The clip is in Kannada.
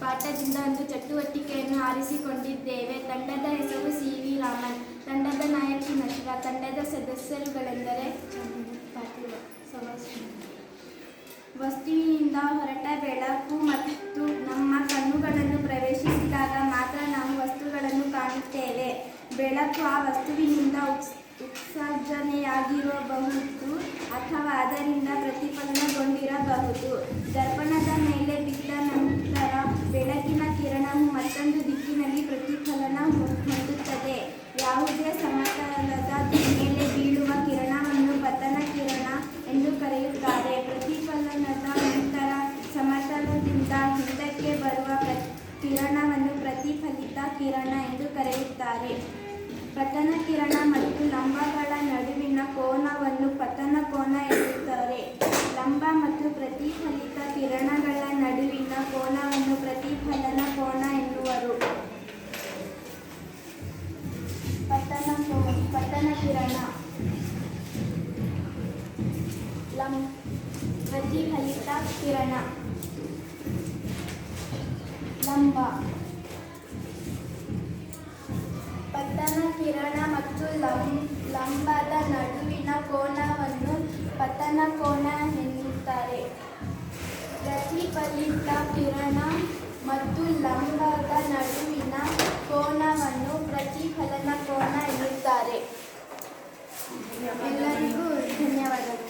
ಪಾಠದಿಂದ ಒಂದು ಚಟುವಟಿಕೆಯನ್ನು ಆರಿಸಿಕೊಂಡಿದ್ದೇವೆ. ತಂಡದ ಹೆಸರು ಸಿ.ವಿ. ರಾಮನ್. ತಂಡದ ನಾಯಕಿ ನಶ್ರಾ. ತಂಡದ ಸದಸ್ಯರುಗಳೆಂದರೆ ವಸ್ತುವಿನಿಂದ ಹೊರಟ ಬೆಳಕು ಮತ್ತು ನಮ್ಮ ಕಣ್ಣುಗಳನ್ನು ಪ್ರವೇಶಿಸಿದಾಗ ಮಾತ್ರ ನಾವು ವಸ್ತುಗಳನ್ನು ಕಾಣುತ್ತೇವೆ. ಬೆಳಕು ಆ ವಸ್ತುವಿನಿಂದ ಉತ್ಸರ್ಜನೆಯಾಗಿರಬಹುದು ಅಥವಾ ಅದರಿಂದ ಪ್ರತಿಫಲನಗೊಂಡಿರಬಹುದು. ದರ್ಪಣದ ಮೇಲೆ ಬಿದ್ದ ನಂತರ ಬೆಳಕಿನ ಕಿರಣವು ಮತ್ತೊಂದು ದಿಕ್ಕಿನಲ್ಲಿ ಪ್ರತಿಫಲನ ಹೊಂದುತ್ತದೆ. ಯಾವುದೇ ಸಮತಲದ ಮೇಲೆ ಬೀಳುವ ಕಿರಣವನ್ನು ಪತನ ಕಿರಣ ಎಂದು ಕರೆಯುತ್ತಾರೆ. ಪ್ರತಿಫಲನದ ನಂತರ ಸಮತಲದಿಂದ ಹಿಂದಕ್ಕೆ ಬರುವ ಕಿರಣವನ್ನು ಪ್ರತಿಫಲಿತ ಕಿರಣ ಎಂದು ಕರೆಯುತ್ತಾರೆ. ಪತನ ಕಿರಣ ಮತ್ತು ಲಂಬಗಳ ನಡುವಿನ ಕೋನವನ್ನು ಪತನ ಕೋನ ಎನ್ನುತ್ತಾರೆ. ಲಂಬ ಮತ್ತು ಪ್ರತಿಫಲಿತ ಕಿರಣಗಳ ನಡುವಿನ ಕೋನವನ್ನು ಪ್ರತಿಫಲನ ಕೋನ ಎನ್ನುವರು. ಪತನ ಕಿರಣ, ಪ್ರತಿಫಲಿತ ಕಿರಣ, ಲಂಬ. ಪತನ ಕಿರಣ ಮತ್ತು ಲಂಬದ ನಡುವಿನ ಕೋನವನ್ನು ಪತನ ಕೋನ ಎನ್ನುತ್ತಾರೆ. ಪ್ರತಿಫಲಿತ ಕಿರಣ ಮತ್ತು ಲಂಬದ ನಡುವಿನ ಕೋನವನ್ನು ಪ್ರತಿಫಲನ ಕೋನ ಎನ್ನುತ್ತಾರೆ. ಎಲ್ಲರಿಗೂ ಧನ್ಯವಾದಗಳು.